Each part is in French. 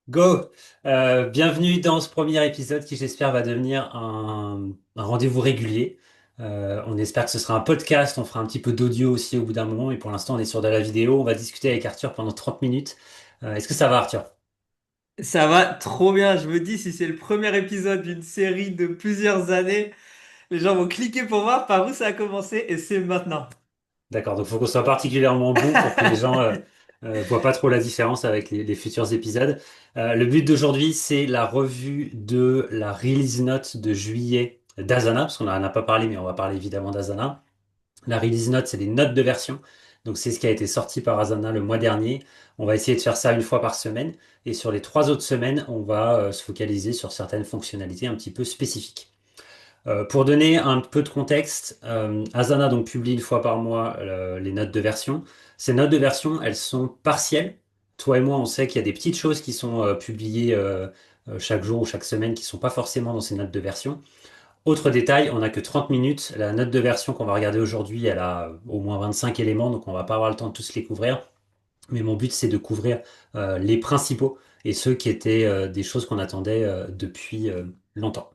Go! Bienvenue dans ce premier épisode qui j'espère va devenir un rendez-vous régulier. On espère que ce sera un podcast, on fera un petit peu d'audio aussi au bout d'un moment, et pour l'instant on est sur de la vidéo, on va discuter avec Arthur pendant 30 minutes. Est-ce que ça va Arthur? Ça va trop bien, je me dis si c'est le premier épisode d'une série de plusieurs années, les gens vont cliquer pour voir par où ça a commencé et c'est maintenant. D'accord, donc il faut qu'on soit particulièrement bon pour que les gens voient pas trop la différence avec les futurs épisodes. Le but d'aujourd'hui c'est la revue de la release note de juillet d'Asana, parce qu'on n'en a pas parlé mais on va parler évidemment d'Asana. La release note, c'est les notes de version. Donc c'est ce qui a été sorti par Asana le mois dernier. On va essayer de faire ça une fois par semaine. Et sur les 3 autres semaines, on va se focaliser sur certaines fonctionnalités un petit peu spécifiques. Pour donner un peu de contexte, Asana donc publie une fois par mois les notes de version. Ces notes de version, elles sont partielles. Toi et moi, on sait qu'il y a des petites choses qui sont publiées chaque jour ou chaque semaine qui sont pas forcément dans ces notes de version. Autre détail, on n'a que 30 minutes. La note de version qu'on va regarder aujourd'hui, elle a au moins 25 éléments, donc on va pas avoir le temps de tous les couvrir. Mais mon but, c'est de couvrir les principaux et ceux qui étaient des choses qu'on attendait depuis longtemps.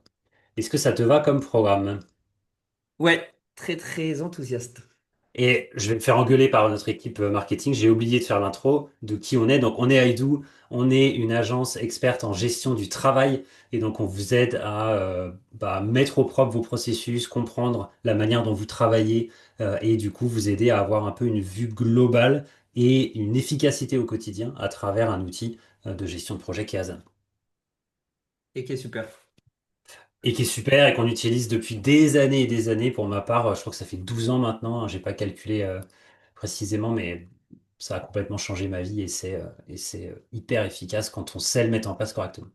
Est-ce que ça te va comme programme? Ouais, très très enthousiaste. Et je vais me faire engueuler par notre équipe marketing. J'ai oublié de faire l'intro de qui on est. Donc, on est Aidoo. On est une agence experte en gestion du travail. Et donc, on vous aide à mettre au propre vos processus, comprendre la manière dont vous travaillez et du coup, vous aider à avoir un peu une vue globale et une efficacité au quotidien à travers un outil de gestion de projet qui est Asana. Et qui est super. Et qui est super et qu'on utilise depuis des années et des années. Pour ma part, je crois que ça fait 12 ans maintenant, hein. J'ai pas calculé précisément, mais ça a complètement changé ma vie et c'est hyper efficace quand on sait le mettre en place correctement.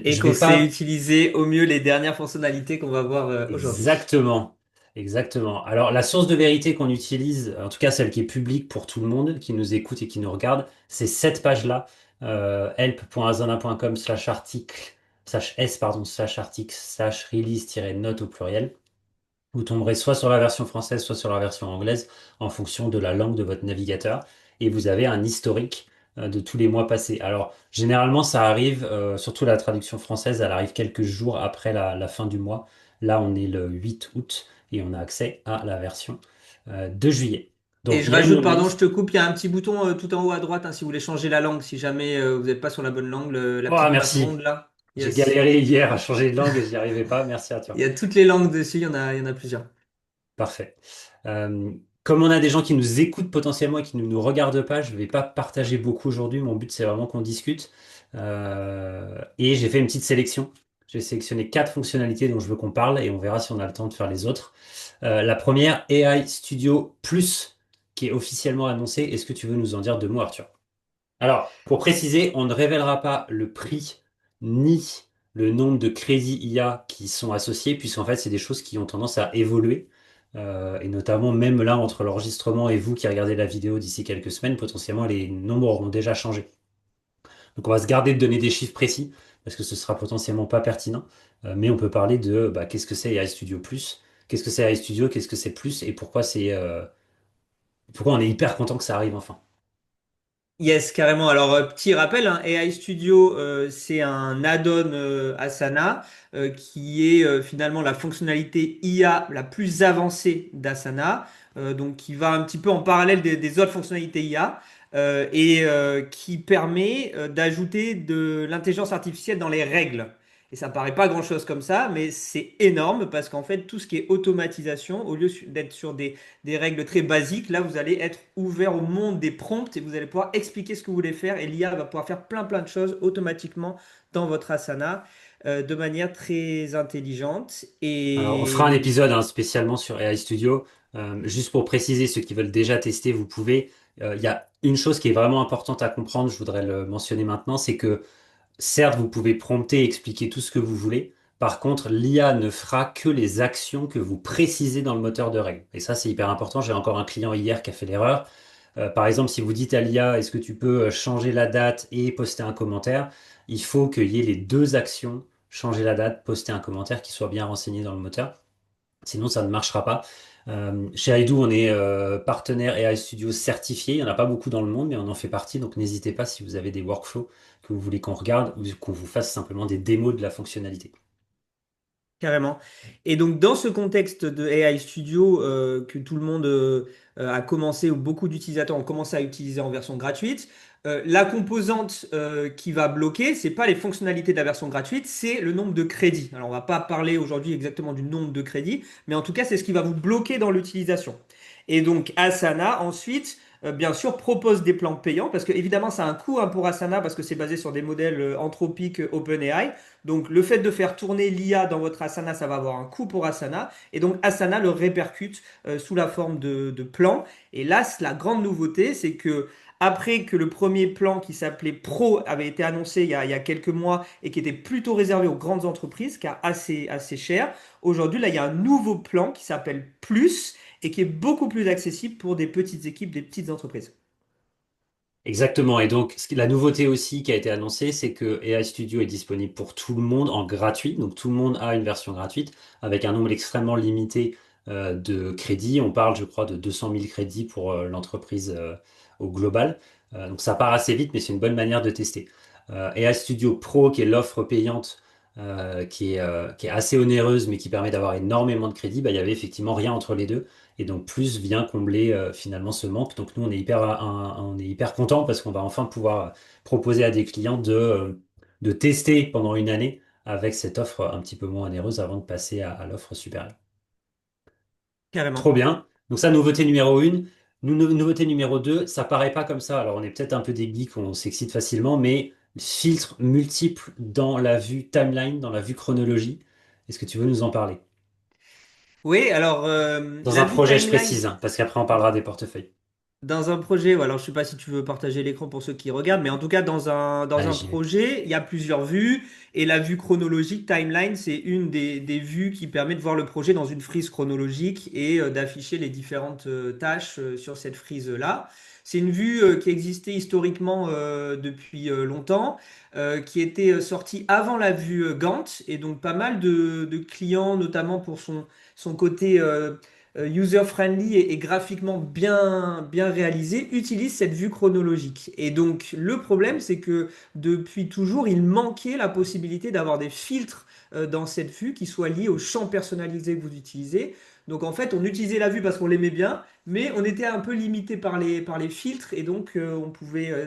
Et Je qu'on vais sait pas utiliser au mieux les dernières fonctionnalités qu'on va voir aujourd'hui. exactement, exactement. Alors la source de vérité qu'on utilise, en tout cas celle qui est publique pour tout le monde, qui nous écoute et qui nous regarde, c'est cette page-là, help.asana.com/article /s pardon /article/release-note au pluriel. Vous tomberez soit sur la version française, soit sur la version anglaise, en fonction de la langue de votre navigateur, et vous avez un historique de tous les mois passés. Alors, généralement, ça arrive, surtout la traduction française, elle arrive quelques jours après la fin du mois. Là, on est le 8 août et on a accès à la version de juillet. Et Donc, je il y a une rajoute, pardon, je release. te coupe, il y a un petit bouton tout en haut à droite hein, si vous voulez changer la langue, si jamais vous n'êtes pas sur la bonne langue, la Oh, petite map merci. ronde là. J'ai Yes. galéré hier à changer de langue et j'y arrivais pas. Merci à Il toi. y a toutes les langues dessus, il y en a plusieurs. Parfait. Comme on a des gens qui nous écoutent potentiellement et qui ne nous regardent pas, je ne vais pas partager beaucoup aujourd'hui. Mon but, c'est vraiment qu'on discute. Et j'ai fait une petite sélection. J'ai sélectionné 4 fonctionnalités dont je veux qu'on parle et on verra si on a le temps de faire les autres. La première, AI Studio Plus, qui est officiellement annoncée. Est-ce que tu veux nous en dire 2 mots, Arthur? Alors, pour préciser, on ne révélera pas le prix ni le nombre de crédits IA qui sont associés, puisqu'en fait, c'est des choses qui ont tendance à évoluer. Et notamment, même là, entre l'enregistrement et vous qui regardez la vidéo d'ici quelques semaines, potentiellement, les nombres auront déjà changé. Donc, on va se garder de donner des chiffres précis, parce que ce sera potentiellement pas pertinent. Mais on peut parler de qu'est-ce que c'est AI Studio Plus, qu'est-ce que c'est AI Studio, qu'est-ce que c'est Plus, et pourquoi on est hyper content que ça arrive enfin. Yes, carrément. Alors, petit rappel, hein, AI Studio, c'est un add-on Asana qui est finalement la fonctionnalité IA la plus avancée d'Asana, donc qui va un petit peu en parallèle des autres fonctionnalités IA qui permet d'ajouter de l'intelligence artificielle dans les règles. Et ça paraît pas grand-chose comme ça, mais c'est énorme parce qu'en fait, tout ce qui est automatisation, au lieu d'être sur des règles très basiques. Là, vous allez être ouvert au monde des prompts et vous allez pouvoir expliquer ce que vous voulez faire et l'IA va pouvoir faire plein de choses automatiquement dans votre Asana de manière très intelligente. Alors, on Et fera un épisode hein, spécialement sur AI Studio. Juste pour préciser, ceux qui veulent déjà tester, vous pouvez. Il y a une chose qui est vraiment importante à comprendre, je voudrais le mentionner maintenant, c'est que certes, vous pouvez prompter et expliquer tout ce que vous voulez. Par contre, l'IA ne fera que les actions que vous précisez dans le moteur de règles. Et ça, c'est hyper important. J'ai encore un client hier qui a fait l'erreur. Par exemple, si vous dites à l'IA, est-ce que tu peux changer la date et poster un commentaire, il faut qu'il y ait les deux actions, changer la date, poster un commentaire, qui soient bien renseignés dans le moteur. Sinon, ça ne marchera pas. Chez iDo, on est partenaire AI Studio certifié. Il n'y en a pas beaucoup dans le monde, mais on en fait partie. Donc n'hésitez pas si vous avez des workflows que vous voulez qu'on regarde ou qu'on vous fasse simplement des démos de la fonctionnalité. Carrément. Et donc, dans ce contexte de AI Studio que tout le monde a commencé, ou beaucoup d'utilisateurs ont commencé à utiliser en version gratuite, la composante qui va bloquer, c'est pas les fonctionnalités de la version gratuite, c'est le nombre de crédits. Alors, on va pas parler aujourd'hui exactement du nombre de crédits, mais en tout cas, c'est ce qui va vous bloquer dans l'utilisation. Et donc, Asana, ensuite, bien sûr, propose des plans payants, parce que évidemment, ça a un coût hein, pour Asana, parce que c'est basé sur des modèles anthropiques OpenAI. Donc, le fait de faire tourner l'IA dans votre Asana, ça va avoir un coût pour Asana. Et donc, Asana le répercute sous la forme de plans. Et là, la grande nouveauté, c'est que après que le premier plan qui s'appelait Pro avait été annoncé il y a quelques mois et qui était plutôt réservé aux grandes entreprises, car assez cher, aujourd'hui, là, il y a un nouveau plan qui s'appelle Plus et qui est beaucoup plus accessible pour des petites équipes, des petites entreprises. Exactement. Et donc, la nouveauté aussi qui a été annoncée, c'est que AI Studio est disponible pour tout le monde en gratuit. Donc, tout le monde a une version gratuite avec un nombre extrêmement limité de crédits. On parle, je crois, de 200 000 crédits pour l'entreprise au global. Donc, ça part assez vite, mais c'est une bonne manière de tester. AI Studio Pro, qui est l'offre payante, qui est assez onéreuse, mais qui permet d'avoir énormément de crédits, bah, il y avait effectivement rien entre les deux. Et donc plus vient combler finalement ce manque. Donc nous, on est hyper content parce qu'on va enfin pouvoir proposer à des clients de tester pendant une année avec cette offre un petit peu moins onéreuse avant de passer à l'offre supérieure. Trop Carrément. bien. Donc ça, nouveauté numéro une. Nouveauté numéro 2, ça paraît pas comme ça. Alors on est peut-être un peu des geeks, on s'excite facilement, mais filtres multiples dans la vue timeline, dans la vue chronologie. Est-ce que tu veux nous en parler? Oui, alors Dans la un vue projet, je timeline. précise, hein, parce qu'après on parlera des portefeuilles. Dans un projet, voilà, je ne sais pas si tu veux partager l'écran pour ceux qui regardent, mais en tout cas, dans Allez, un j'y vais. projet, il y a plusieurs vues, et la vue chronologique, timeline, c'est une des vues qui permet de voir le projet dans une frise chronologique et d'afficher les différentes tâches sur cette frise-là. C'est une vue qui existait historiquement depuis longtemps, qui était sortie avant la vue Gantt, et donc pas mal de clients, notamment pour son côté user-friendly et graphiquement bien réalisé, utilise cette vue chronologique. Et donc, le problème, c'est que depuis toujours, il manquait la possibilité d'avoir des filtres dans cette vue qui soient liés au champ personnalisé que vous utilisez. Donc, en fait, on utilisait la vue parce qu'on l'aimait bien, mais on était un peu limité par les filtres et donc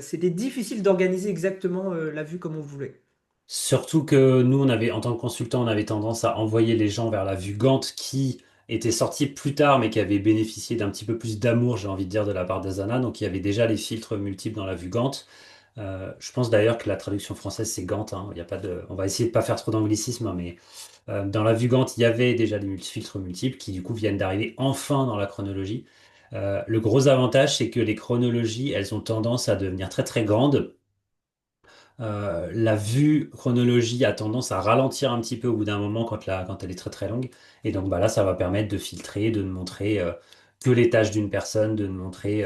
c'était difficile d'organiser exactement la vue comme on voulait. Surtout que nous, en tant que consultant, on avait tendance à envoyer les gens vers la vue Gantt qui était sortie plus tard, mais qui avait bénéficié d'un petit peu plus d'amour, j'ai envie de dire, de la part d'Asana. Donc il y avait déjà les filtres multiples dans la vue Gantt. Je pense d'ailleurs que la traduction française, c'est Gantt, hein. Il y a pas de... On va essayer de pas faire trop d'anglicisme, hein, mais dans la vue Gantt, il y avait déjà des filtres multiples qui, du coup, viennent d'arriver enfin dans la chronologie. Le gros avantage, c'est que les chronologies, elles ont tendance à devenir très très grandes. La vue chronologie a tendance à ralentir un petit peu au bout d'un moment quand elle est très très longue. Et donc bah là, ça va permettre de filtrer, de ne montrer que les tâches d'une personne, de ne montrer,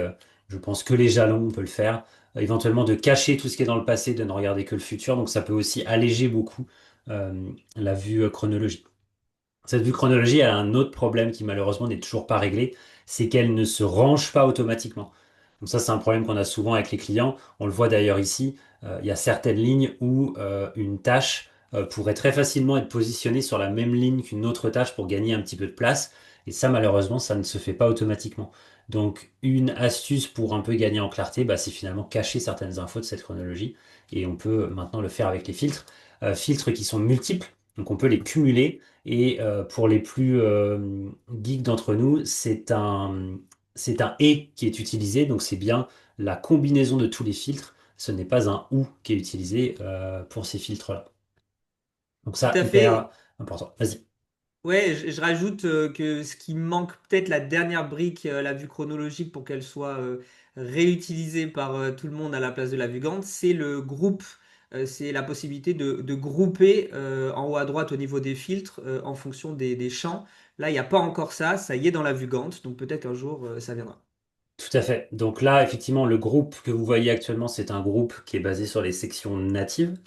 je pense, que les jalons, on peut le faire. Éventuellement de cacher tout ce qui est dans le passé, de ne regarder que le futur. Donc ça peut aussi alléger beaucoup euh, la vue chronologie. Cette vue chronologie, elle a un autre problème qui malheureusement n'est toujours pas réglé, c'est qu'elle ne se range pas automatiquement. Donc ça, c'est un problème qu'on a souvent avec les clients. On le voit d'ailleurs ici. Il y a certaines lignes où une tâche pourrait très facilement être positionnée sur la même ligne qu'une autre tâche pour gagner un petit peu de place. Et ça, malheureusement, ça ne se fait pas automatiquement. Donc, une astuce pour un peu gagner en clarté, bah, c'est finalement cacher certaines infos de cette chronologie. Et on peut maintenant le faire avec les filtres. Filtres qui sont multiples, donc on peut les cumuler. Et pour les plus geeks d'entre nous, c'est un et qui est utilisé, donc c'est bien la combinaison de tous les filtres. Ce n'est pas un ou qui est utilisé pour ces filtres-là. Donc Tout ça, à hyper fait. important. Vas-y. Ouais, je rajoute que ce qui manque peut-être la dernière brique, la vue chronologique pour qu'elle soit réutilisée par tout le monde à la place de la vue Gantt, c'est le groupe. C'est la possibilité de grouper en haut à droite au niveau des filtres en fonction des champs. Là, il n'y a pas encore ça, ça y est dans la vue Gantt, donc peut-être un jour ça viendra. Tout à fait. Donc là, effectivement, le groupe que vous voyez actuellement, c'est un groupe qui est basé sur les sections natives.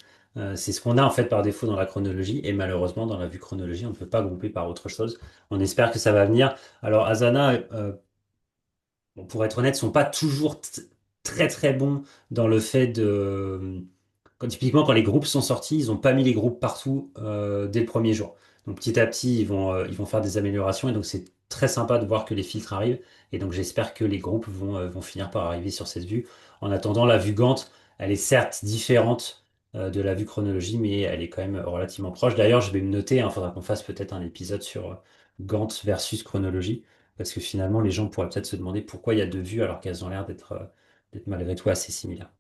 C'est ce qu'on a en fait par défaut dans la chronologie, et malheureusement dans la vue chronologie, on ne peut pas grouper par autre chose. On espère que ça va venir. Alors Asana, bon, pour être honnête, sont pas toujours très très bons dans le fait de typiquement, quand les groupes sont sortis, ils n'ont pas mis les groupes partout dès le premier jour. Donc petit à petit, ils vont faire des améliorations et donc c'est très sympa de voir que les filtres arrivent. Et donc j'espère que les groupes vont finir par arriver sur cette vue. En attendant, la vue Gantt, elle est certes différente de la vue chronologie, mais elle est quand même relativement proche. D'ailleurs, je vais me noter, il faudra qu'on fasse peut-être un épisode sur Gantt versus chronologie, parce que finalement, les gens pourraient peut-être se demander pourquoi il y a deux vues alors qu'elles ont l'air d'être malgré tout assez similaires.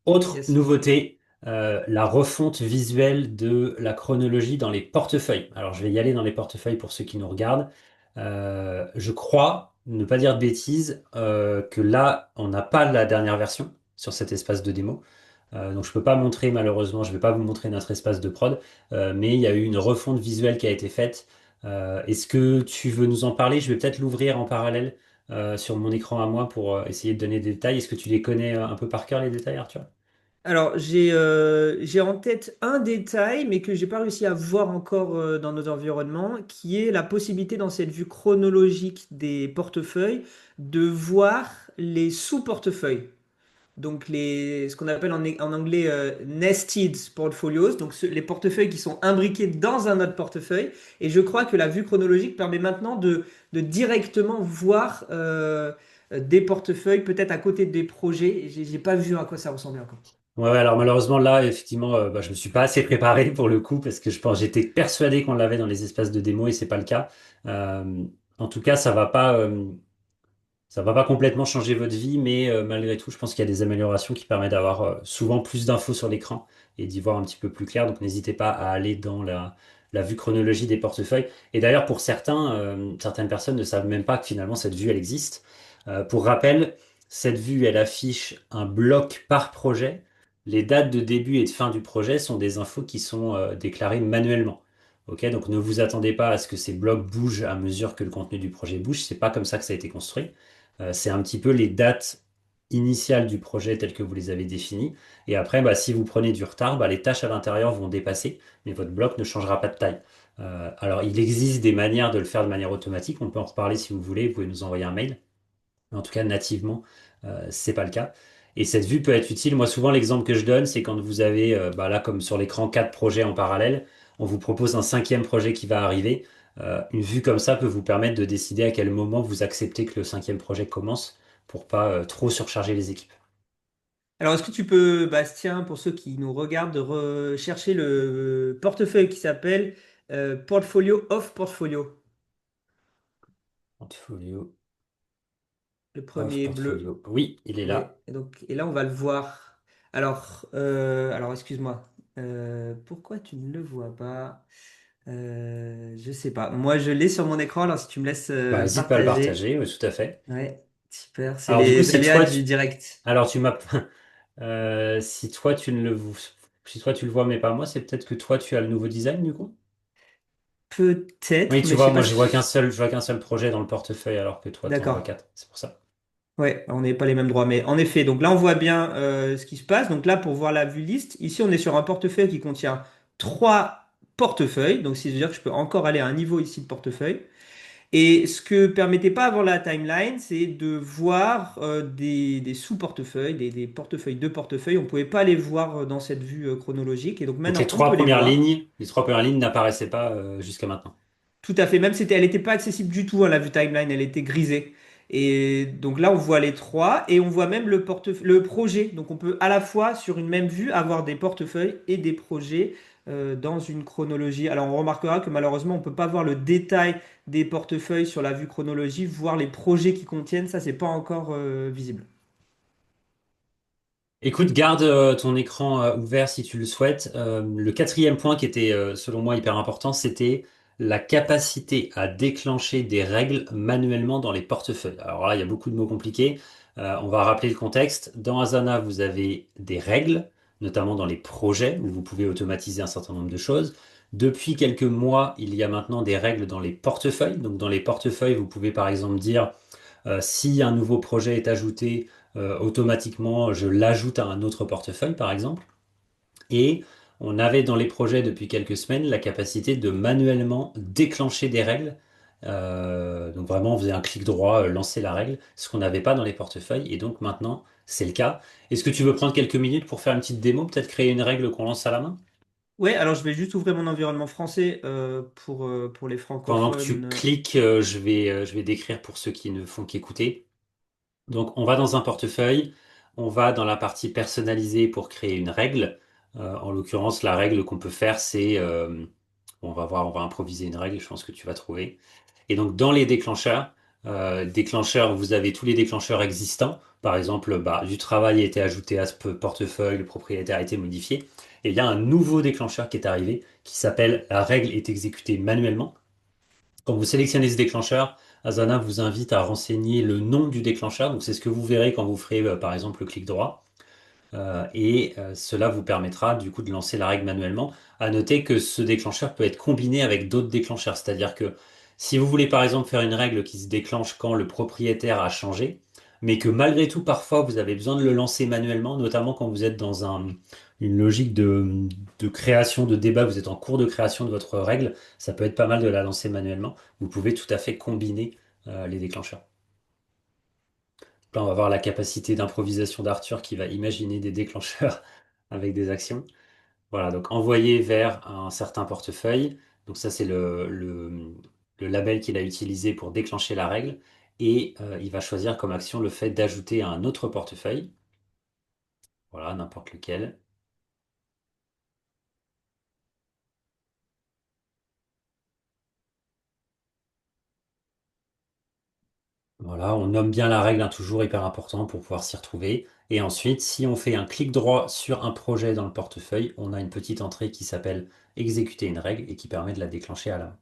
Autre Yes. nouveauté, la refonte visuelle de la chronologie dans les portefeuilles. Alors, je vais y aller dans les portefeuilles pour ceux qui nous regardent. Je crois, ne pas dire de bêtises, que là, on n'a pas la dernière version sur cet espace de démo. Donc, je peux pas montrer, malheureusement, je vais pas vous montrer notre espace de prod, mais il y a eu une refonte visuelle qui a été faite. Est-ce que tu veux nous en parler? Je vais peut-être l'ouvrir en parallèle sur mon écran à moi pour essayer de donner des détails. Est-ce que tu les connais un peu par cœur, les détails, Arthur? Alors, j'ai en tête un détail, mais que j'ai pas réussi à voir encore dans nos environnements, qui est la possibilité dans cette vue chronologique des portefeuilles de voir les sous-portefeuilles. Donc ce qu'on appelle en anglais nested portfolios, donc les portefeuilles qui sont imbriqués dans un autre portefeuille. Et je crois que la vue chronologique permet maintenant de directement voir des portefeuilles, peut-être à côté des projets. J'ai pas vu à quoi ça ressemblait encore. Ouais, ouais, alors malheureusement là, effectivement, bah, je me suis pas assez préparé pour le coup parce que je pense j'étais persuadé qu'on l'avait dans les espaces de démo et c'est pas le cas. En tout cas, ça va pas complètement changer votre vie, mais malgré tout, je pense qu'il y a des améliorations qui permettent d'avoir souvent plus d'infos sur l'écran et d'y voir un petit peu plus clair. Donc n'hésitez pas à aller dans la vue chronologie des portefeuilles. Et d'ailleurs, pour certains, certaines personnes ne savent même pas que finalement cette vue, elle existe. Pour rappel, cette vue, elle affiche un bloc par projet. Les dates de début et de fin du projet sont des infos qui sont déclarées manuellement. Ok, donc ne vous attendez pas à ce que ces blocs bougent à mesure que le contenu du projet bouge. C'est pas comme ça que ça a été construit. C'est un petit peu les dates initiales du projet telles que vous les avez définies. Et après, bah, si vous prenez du retard, bah, les tâches à l'intérieur vont dépasser, mais votre bloc ne changera pas de taille. Alors, il existe des manières de le faire de manière automatique. On peut en reparler si vous voulez. Vous pouvez nous envoyer un mail. Mais en tout cas, nativement, c'est pas le cas. Et cette vue peut être utile. Moi, souvent, l'exemple que je donne, c'est quand vous avez, bah, là, comme sur l'écran, quatre projets en parallèle, on vous propose un cinquième projet qui va arriver. Une vue comme ça peut vous permettre de décider à quel moment vous acceptez que le cinquième projet commence pour pas trop surcharger les équipes. Alors, est-ce que tu peux, Bastien, pour ceux qui nous regardent, de rechercher le portefeuille qui s'appelle Portfolio of Portfolio, Portfolio, le off premier bleu. portfolio. Oui, il est Oui, là. et là, on va le voir. Alors excuse-moi. Pourquoi tu ne le vois pas? Je sais pas. Moi, je l'ai sur mon écran. Alors, si tu me laisses Bah, le n'hésite pas à le partager. partager, oui, tout à fait. Ouais, super. C'est Alors, du coup, les si aléas toi, du direct. alors tu m'as, si toi tu ne le, si toi tu le vois mais pas moi, c'est peut-être que toi tu as le nouveau design du coup? Oui, Peut-être, tu mais je vois, sais moi pas je vois qu'un seul projet dans le portefeuille alors que toi tu en vois D'accord. quatre. C'est pour ça. Ouais, on n'est pas les mêmes droits. Mais en effet, donc là, on voit bien ce qui se passe. Donc là, pour voir la vue liste, ici, on est sur un portefeuille qui contient trois portefeuilles. Donc, c'est-à-dire que je peux encore aller à un niveau ici de portefeuille. Et ce que permettait pas avant la timeline, c'est de voir des sous-portefeuilles, des portefeuilles de portefeuilles. On pouvait pas les voir dans cette vue chronologique. Et donc Donc maintenant, on peut les trois premières lignes n'apparaissaient pas jusqu'à maintenant. tout à fait. Même elle n'était pas accessible du tout à la vue timeline, elle était grisée. Et donc là, on voit les trois et on voit même le projet. Donc on peut à la fois sur une même vue avoir des portefeuilles et des projets dans une chronologie. Alors on remarquera que malheureusement, on ne peut pas voir le détail des portefeuilles sur la vue chronologie, voir les projets qui contiennent, ça, c'est pas encore visible. Écoute, garde ton écran ouvert si tu le souhaites. Le quatrième point qui était selon moi hyper important, c'était la capacité à déclencher des règles manuellement dans les portefeuilles. Alors là, il y a beaucoup de mots compliqués. On va rappeler le contexte. Dans Asana, vous avez des règles, notamment dans les projets où vous pouvez automatiser un certain nombre de choses. Depuis quelques mois, il y a maintenant des règles dans les portefeuilles. Donc dans les portefeuilles, vous pouvez par exemple dire si un nouveau projet est ajouté, automatiquement, je l'ajoute à un autre portefeuille, par exemple. Et on avait dans les projets depuis quelques semaines la capacité de manuellement déclencher des règles. Donc vraiment, on faisait un clic droit, lancer la règle, ce qu'on n'avait pas dans les portefeuilles. Et donc maintenant, c'est le cas. Est-ce que tu veux prendre quelques minutes pour faire une petite démo, peut-être créer une règle qu'on lance à la main? Ouais, alors je vais juste ouvrir mon environnement français pour les Pendant que tu francophones. cliques, je vais décrire pour ceux qui ne font qu'écouter. Donc, on va dans un portefeuille, on va dans la partie personnalisée pour créer une règle. En l'occurrence, la règle qu'on peut faire, c'est, on va voir, on va improviser une règle, je pense que tu vas trouver. Et donc, dans les déclencheurs, vous avez tous les déclencheurs existants. Par exemple, bah, du travail a été ajouté à ce portefeuille, le propriétaire a été modifié. Et il y a un nouveau déclencheur qui est arrivé qui s'appelle la règle est exécutée manuellement. Quand vous sélectionnez ce déclencheur, Asana vous invite à renseigner le nom du déclencheur. Donc c'est ce que vous verrez quand vous ferez par exemple le clic droit. Cela vous permettra du coup de lancer la règle manuellement. À noter que ce déclencheur peut être combiné avec d'autres déclencheurs. C'est-à-dire que si vous voulez par exemple faire une règle qui se déclenche quand le propriétaire a changé, mais que malgré tout parfois vous avez besoin de le lancer manuellement, notamment quand vous êtes dans une logique de création, de débat, vous êtes en cours de création de votre règle, ça peut être pas mal de la lancer manuellement. Vous pouvez tout à fait combiner les déclencheurs. Là, on va voir la capacité d'improvisation d'Arthur qui va imaginer des déclencheurs avec des actions. Voilà, donc envoyer vers un certain portefeuille. Donc ça, c'est le label qu'il a utilisé pour déclencher la règle. Et il va choisir comme action le fait d'ajouter à un autre portefeuille. Voilà, n'importe lequel. Voilà, on nomme bien la règle, hein, toujours hyper important pour pouvoir s'y retrouver. Et ensuite, si on fait un clic droit sur un projet dans le portefeuille, on a une petite entrée qui s'appelle exécuter une règle et qui permet de la déclencher à la main.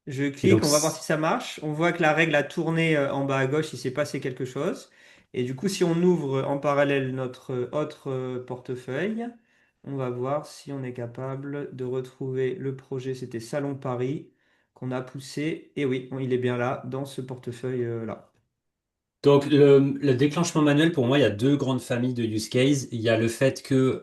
Je Et clique, donc, on va voir si ça marche. On voit que la règle a tourné en bas à gauche, il s'est passé quelque chose. Et du coup, si on ouvre en parallèle notre autre portefeuille, on va voir si on est capable de retrouver le projet. C'était Salon Paris qu'on a poussé. Et oui, il est bien là, dans ce portefeuille-là. le déclenchement manuel, pour moi, il y a deux grandes familles de use case. Il y a le fait que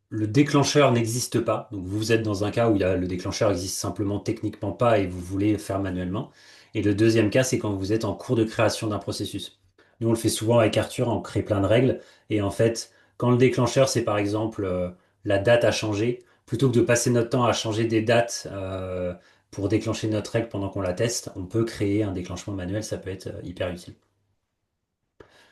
le déclencheur n'existe pas. Donc vous êtes dans un cas où le déclencheur existe simplement techniquement pas et vous voulez le faire manuellement. Et le deuxième cas, c'est quand vous êtes en cours de création d'un processus. Nous, on le fait souvent avec Arthur, on crée plein de règles. Et en fait, quand le déclencheur, c'est par exemple la date a changé, plutôt que de passer notre temps à changer des dates pour déclencher notre règle pendant qu'on la teste, on peut créer un déclenchement manuel, ça peut être hyper utile.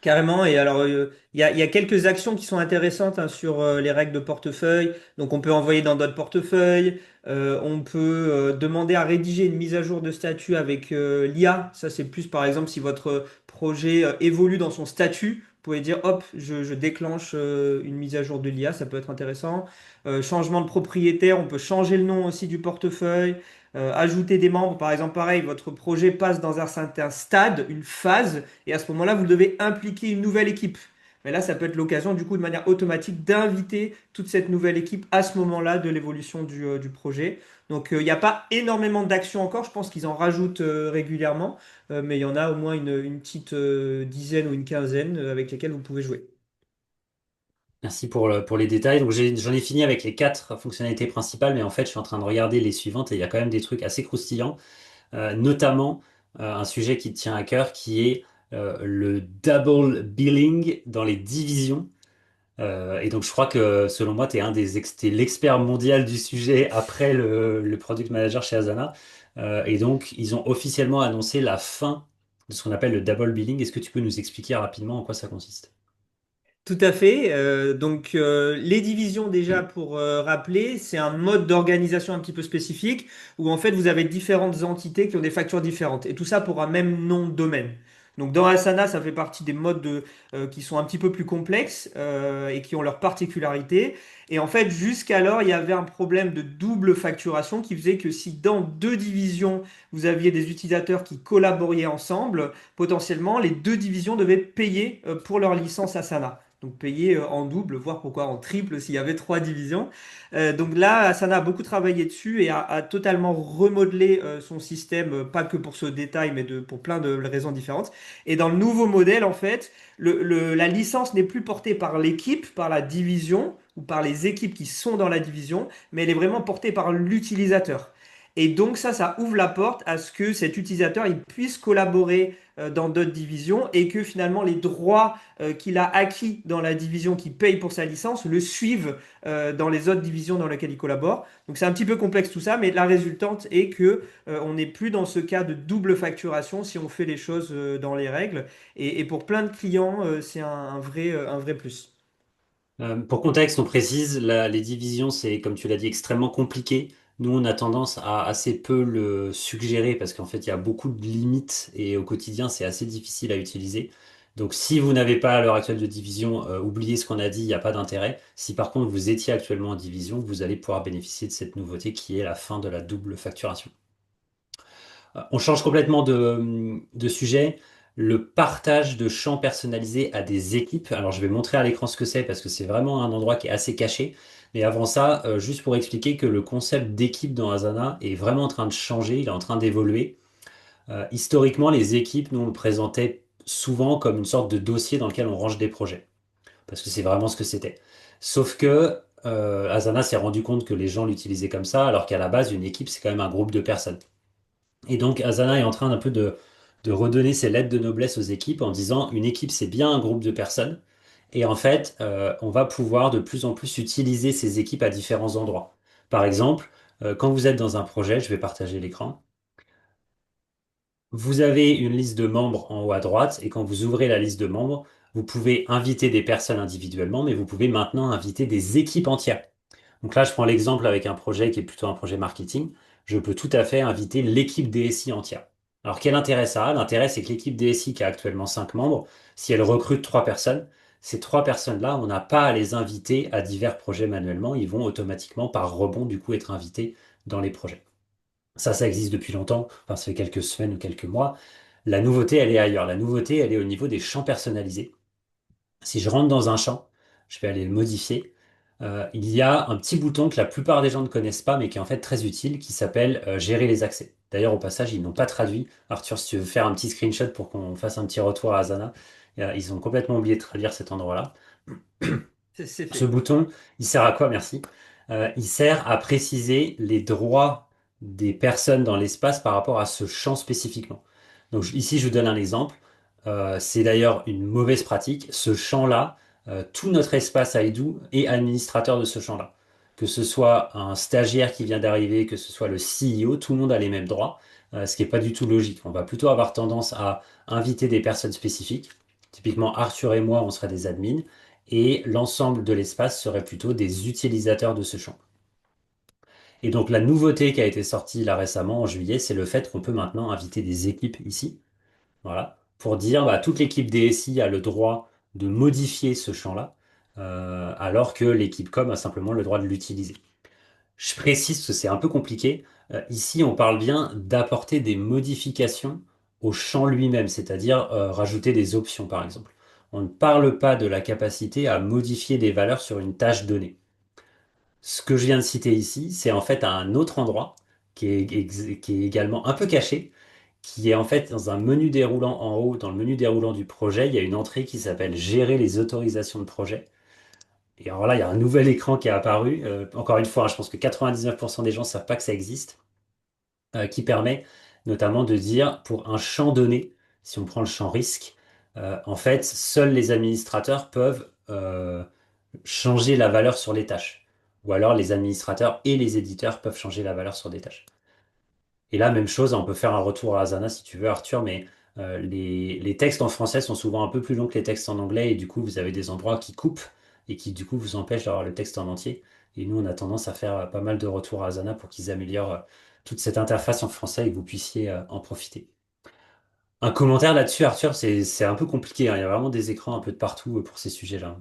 Carrément. Et alors, il y a quelques actions qui sont intéressantes hein, sur les règles de portefeuille. Donc, on peut envoyer dans d'autres portefeuilles. On peut demander à rédiger une mise à jour de statut avec l'IA. Ça, c'est plus, par exemple, si votre projet évolue dans son statut. Vous pouvez dire, hop, je déclenche une mise à jour de l'IA. Ça peut être intéressant. Changement de propriétaire. On peut changer le nom aussi du portefeuille. Ajouter des membres. Par exemple, pareil, votre projet passe dans un certain stade, une phase. Et à ce moment-là, vous devez impliquer une nouvelle équipe. Mais là, ça peut être l'occasion, du coup, de manière automatique, d'inviter toute cette nouvelle équipe à ce moment-là de l'évolution du projet. Donc, il n'y a pas énormément d'actions encore. Je pense qu'ils en rajoutent régulièrement. Mais il y en a au moins une petite dizaine ou une quinzaine avec lesquelles vous pouvez jouer. Merci pour les détails. Donc j'en ai fini avec les quatre fonctionnalités principales, mais en fait je suis en train de regarder les suivantes et il y a quand même des trucs assez croustillants, notamment un sujet qui te tient à cœur qui est le double billing dans les divisions. Et donc je crois que selon moi tu es t'es l'expert mondial du sujet après le product manager chez Asana. Et donc ils ont officiellement annoncé la fin de ce qu'on appelle le double billing. Est-ce que tu peux nous expliquer rapidement en quoi ça consiste? Tout à fait. Les divisions, déjà, pour rappeler, c'est un mode d'organisation un petit peu spécifique où, en fait, vous avez différentes entités qui ont des factures différentes. Et tout ça pour un même nom de domaine. Donc, dans Asana, ça fait partie des qui sont un petit peu plus complexes et qui ont leurs particularités. Et en fait, jusqu'alors, il y avait un problème de double facturation qui faisait que si dans deux divisions, vous aviez des utilisateurs qui collaboraient ensemble, potentiellement, les deux divisions devaient payer pour leur licence Asana. donc payer en double, voire pourquoi en triple s'il y avait trois divisions. Donc là, Asana a beaucoup travaillé dessus et a totalement remodelé son système, pas que pour ce détail, mais pour plein de raisons différentes. Et dans le nouveau modèle, en fait, la licence n'est plus portée par l'équipe, par la division ou par les équipes qui sont dans la division, mais elle est vraiment portée par l'utilisateur. Et donc ça ouvre la porte à ce que cet utilisateur il puisse collaborer dans d'autres divisions et que finalement les droits qu'il a acquis dans la division qui paye pour sa licence le suivent dans les autres divisions dans lesquelles il collabore. Donc c'est un petit peu complexe tout ça, mais la résultante est que on n'est plus dans ce cas de double facturation si on fait les choses dans les règles. Et pour plein de clients, c'est un vrai plus. Pour contexte, on précise, les divisions, c'est, comme tu l'as dit, extrêmement compliqué. Nous, on a tendance à assez peu le suggérer parce qu'en fait, il y a beaucoup de limites et au quotidien, c'est assez difficile à utiliser. Donc, si vous n'avez pas à l'heure actuelle de division, oubliez ce qu'on a dit, il n'y a pas d'intérêt. Si par contre, vous étiez actuellement en division, vous allez pouvoir bénéficier de cette nouveauté qui est la fin de la double facturation. On change complètement de sujet. Le partage de champs personnalisés à des équipes. Alors, je vais montrer à l'écran ce que c'est parce que c'est vraiment un endroit qui est assez caché. Mais avant ça, juste pour expliquer que le concept d'équipe dans Asana est vraiment en train de changer, il est en train d'évoluer. Historiquement, les équipes, nous, on le présentait souvent comme une sorte de dossier dans lequel on range des projets. Parce que c'est vraiment ce que c'était. Sauf que Asana s'est rendu compte que les gens l'utilisaient comme ça, alors qu'à la base, une équipe, c'est quand même un groupe de personnes. Et donc Asana est en train d'un peu de redonner ses lettres de noblesse aux équipes en disant une équipe c'est bien un groupe de personnes. Et en fait, on va pouvoir de plus en plus utiliser ces équipes à différents endroits. Par exemple, quand vous êtes dans un projet, je vais partager l'écran, vous avez une liste de membres en haut à droite et quand vous ouvrez la liste de membres, vous pouvez inviter des personnes individuellement, mais vous pouvez maintenant inviter des équipes entières. Donc là, je prends l'exemple avec un projet qui est plutôt un projet marketing. Je peux tout à fait inviter l'équipe DSI entière. Alors, quel intérêt ça a? L'intérêt, c'est que l'équipe DSI qui a actuellement 5 membres, si elle recrute 3 personnes, ces 3 personnes-là, on n'a pas à les inviter à divers projets manuellement. Ils vont automatiquement, par rebond, du coup, être invités dans les projets. Ça existe depuis longtemps. Enfin, ça fait quelques semaines ou quelques mois. La nouveauté, elle est ailleurs. La nouveauté, elle est au niveau des champs personnalisés. Si je rentre dans un champ, je vais aller le modifier. Il y a un petit bouton que la plupart des gens ne connaissent pas, mais qui est en fait très utile, qui s'appelle Gérer les accès. D'ailleurs, au passage, ils n'ont pas traduit. Arthur, si tu veux faire un petit screenshot pour qu'on fasse un petit retour à Asana, ils ont complètement oublié de traduire cet endroit-là. C'est Ce fait. bouton, il sert à quoi? Merci. Il sert à préciser les droits des personnes dans l'espace par rapport à ce champ spécifiquement. Donc ici, je vous donne un exemple. C'est d'ailleurs une mauvaise pratique. Ce champ-là, tout notre espace iDo est administrateur de ce champ-là. Que ce soit un stagiaire qui vient d'arriver, que ce soit le CEO, tout le monde a les mêmes droits, ce qui n'est pas du tout logique. On va plutôt avoir tendance à inviter des personnes spécifiques. Typiquement, Arthur et moi, on serait des admins et l'ensemble de l'espace serait plutôt des utilisateurs de ce champ. Et donc la nouveauté qui a été sortie là récemment en juillet, c'est le fait qu'on peut maintenant inviter des équipes ici, voilà, pour dire bah, toute l'équipe DSI a le droit de modifier ce champ-là, alors que l'équipe com a simplement le droit de l'utiliser. Je précise que c'est un peu compliqué. Ici, on parle bien d'apporter des modifications au champ lui-même, c'est-à-dire rajouter des options, par exemple. On ne parle pas de la capacité à modifier des valeurs sur une tâche donnée. Ce que je viens de citer ici, c'est en fait un autre endroit qui est également un peu caché, qui est en fait dans un menu déroulant en haut, dans le menu déroulant du projet, il y a une entrée qui s'appelle Gérer les autorisations de projet. Et alors là, il y a un nouvel écran qui est apparu. Encore une fois, hein, je pense que 99% des gens ne savent pas que ça existe, qui permet notamment de dire pour un champ donné, si on prend le champ risque, en fait, seuls les administrateurs peuvent changer la valeur sur les tâches. Ou alors les administrateurs et les éditeurs peuvent changer la valeur sur des tâches. Et là, même chose, on peut faire un retour à Asana si tu veux, Arthur, mais les textes en français sont souvent un peu plus longs que les textes en anglais, et du coup, vous avez des endroits qui coupent et qui, du coup, vous empêchent d'avoir le texte en entier. Et nous, on a tendance à faire pas mal de retours à Asana pour qu'ils améliorent toute cette interface en français et que vous puissiez en profiter. Un commentaire là-dessus, Arthur, c'est un peu compliqué, hein. Il y a vraiment des écrans un peu de partout pour ces sujets-là.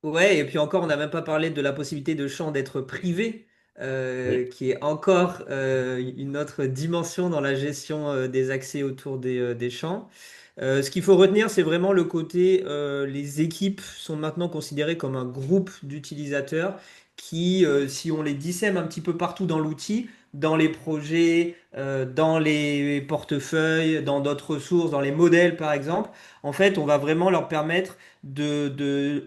Ouais, et puis encore, on n'a même pas parlé de la possibilité de champ d'être privé, Oui. qui est encore une autre dimension dans la gestion des accès autour des champs. Ce qu'il faut retenir, c'est vraiment le côté, les équipes sont maintenant considérées comme un groupe d'utilisateurs qui, si on les dissème un petit peu partout dans l'outil, dans les projets, dans les portefeuilles, dans d'autres ressources, dans les modèles par exemple, en fait, on va vraiment leur permettre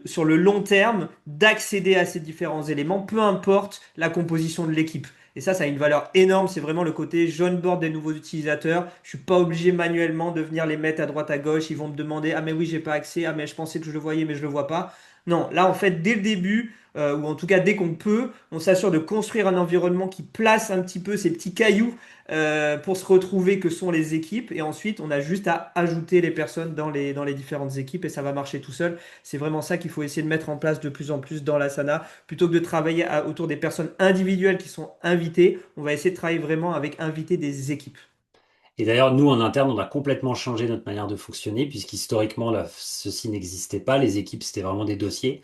sur le long terme, d'accéder à ces différents éléments, peu importe la composition de l'équipe. Et ça a une valeur énorme. C'est vraiment le côté jeune board des nouveaux utilisateurs. Je suis pas obligé manuellement de venir les mettre à droite à gauche. Ils vont me demander, ah mais oui, j'ai pas accès. Ah mais je pensais que je le voyais, mais je le vois pas. Non, là en fait, dès le début, ou en tout cas dès qu'on peut, on s'assure de construire un environnement qui place un petit peu ces petits cailloux pour se retrouver que sont les équipes. Et ensuite, on a juste à ajouter les personnes dans les différentes équipes et ça va marcher tout seul. C'est vraiment ça qu'il faut essayer de mettre en place de plus en plus dans l'Asana. Plutôt que de travailler autour des personnes individuelles qui sont invitées, on va essayer de travailler vraiment avec inviter des équipes. Et d'ailleurs, nous, en interne, on a complètement changé notre manière de fonctionner, puisqu'historiquement, là, ceci n'existait pas. Les équipes, c'était vraiment des dossiers.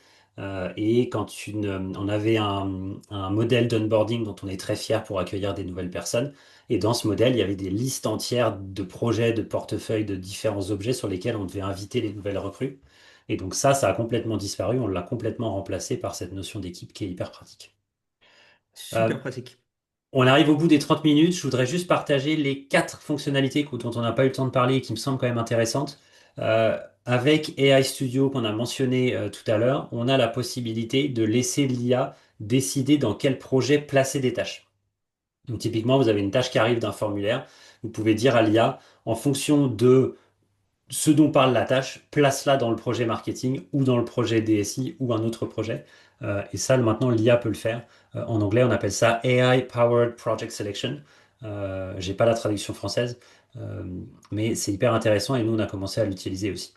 Et on avait un modèle d'onboarding dont on est très fier pour accueillir des nouvelles personnes. Et dans ce modèle, il y avait des listes entières de projets, de portefeuilles, de différents objets sur lesquels on devait inviter les nouvelles recrues. Et donc ça a complètement disparu. On l'a complètement remplacé par cette notion d'équipe qui est hyper pratique. Euh, Super pratique. on arrive au bout des 30 minutes. Je voudrais juste partager les quatre fonctionnalités dont on n'a pas eu le temps de parler et qui me semblent quand même intéressantes. Avec AI Studio qu'on a mentionné tout à l'heure, on a la possibilité de laisser l'IA décider dans quel projet placer des tâches. Donc typiquement, vous avez une tâche qui arrive d'un formulaire. Vous pouvez dire à l'IA, en fonction de ce dont parle la tâche, place-la dans le projet marketing ou dans le projet DSI ou un autre projet. Et ça, maintenant, l'IA peut le faire. En anglais, on appelle ça AI-Powered Project Selection. J'ai pas la traduction française, euh, mais c'est hyper intéressant et nous, on a commencé à l'utiliser aussi.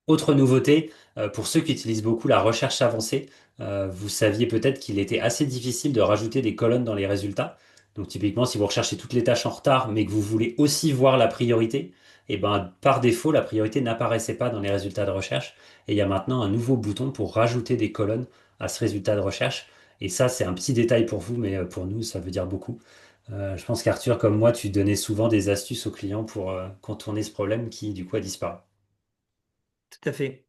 Autre nouveauté, pour ceux qui utilisent beaucoup la recherche avancée, vous saviez peut-être qu'il était assez difficile de rajouter des colonnes dans les résultats. Donc typiquement, si vous recherchez toutes les tâches en retard, mais que vous voulez aussi voir la priorité, et ben, par défaut, la priorité n'apparaissait pas dans les résultats de recherche. Et il y a maintenant un nouveau bouton pour rajouter des colonnes à ce résultat de recherche. Et ça, c'est un petit détail pour vous, mais pour nous, ça veut dire beaucoup. Je pense qu'Arthur, comme moi, tu donnais souvent des astuces aux clients pour contourner ce problème qui, du coup, a disparu. Tout à fait.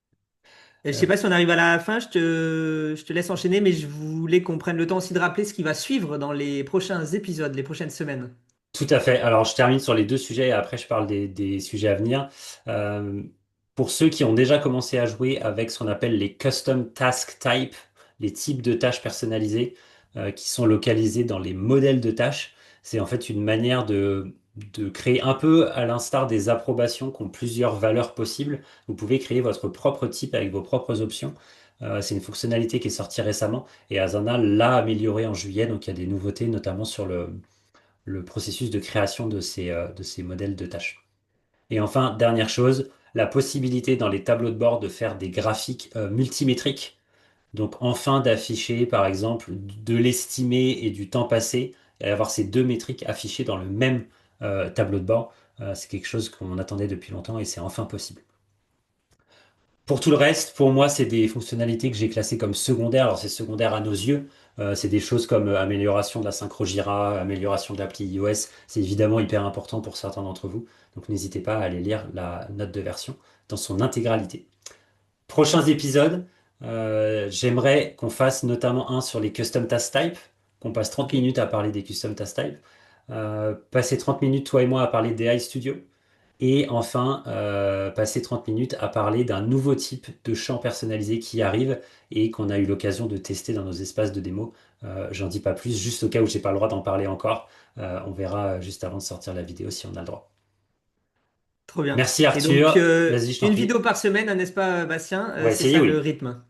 Et je sais Euh, pas si on arrive à la fin, je te laisse enchaîner, mais je voulais qu'on prenne le temps aussi de rappeler ce qui va suivre dans les prochains épisodes, les prochaines semaines. Tout à fait. Alors, je termine sur les deux sujets et après, je parle des sujets à venir. Euh, pour ceux qui ont déjà commencé à jouer avec ce qu'on appelle les custom task type, les types de tâches personnalisées qui sont localisées dans les modèles de tâches, c'est en fait une manière de créer un peu à l'instar des approbations qui ont plusieurs valeurs possibles. Vous pouvez créer votre propre type avec vos propres options. C'est une fonctionnalité qui est sortie récemment et Asana l'a améliorée en juillet, donc il y a des nouveautés, notamment sur le processus de création de ces modèles de tâches. Et enfin, dernière chose, la possibilité dans les tableaux de bord de faire des graphiques multimétriques. Donc enfin d'afficher par exemple de l'estimé et du temps passé et avoir ces deux métriques affichées dans le même tableau de bord. C'est quelque chose qu'on attendait depuis longtemps et c'est enfin possible. Pour tout le reste, pour moi, c'est des fonctionnalités que j'ai classées comme secondaires. Alors, c'est secondaire à nos yeux. C'est des choses comme amélioration de la synchro Jira, amélioration de l'appli iOS. C'est évidemment hyper important pour certains d'entre vous. Donc, n'hésitez pas à aller lire la note de version dans son intégralité. Prochains épisodes, j'aimerais qu'on fasse notamment un sur les custom task type, qu'on passe 30 Ok, minutes à parler des custom task type. Passer 30 minutes, toi et moi, à parler des iStudio. Et enfin, passer 30 minutes à parler d'un nouveau type de champ personnalisé qui arrive et qu'on a eu l'occasion de tester dans nos espaces de démo. J'en dis pas plus, juste au cas où j'ai pas le droit d'en parler encore. On verra juste avant de sortir la vidéo si on a le droit. trop bien. Merci Et donc, Arthur, vas-y, je t'en une prie. vidéo par semaine, hein, n'est-ce pas, Bastien? On va C'est essayer, ça le oui. rythme.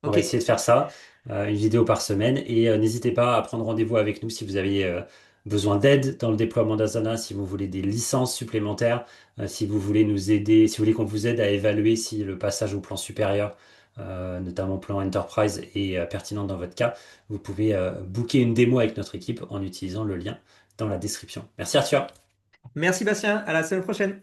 On va Ok, essayer de faire ça, une vidéo par semaine. Et n'hésitez pas à prendre rendez-vous avec nous si vous avez besoin d'aide dans le déploiement d'Asana, si vous voulez des licences supplémentaires, si vous voulez nous aider, si vous voulez qu'on vous aide à évaluer si le passage au plan supérieur, notamment plan Enterprise, est pertinent dans votre cas. Vous pouvez booker une démo avec notre équipe en utilisant le lien dans la description. Merci Arthur. merci Bastien, à la semaine prochaine.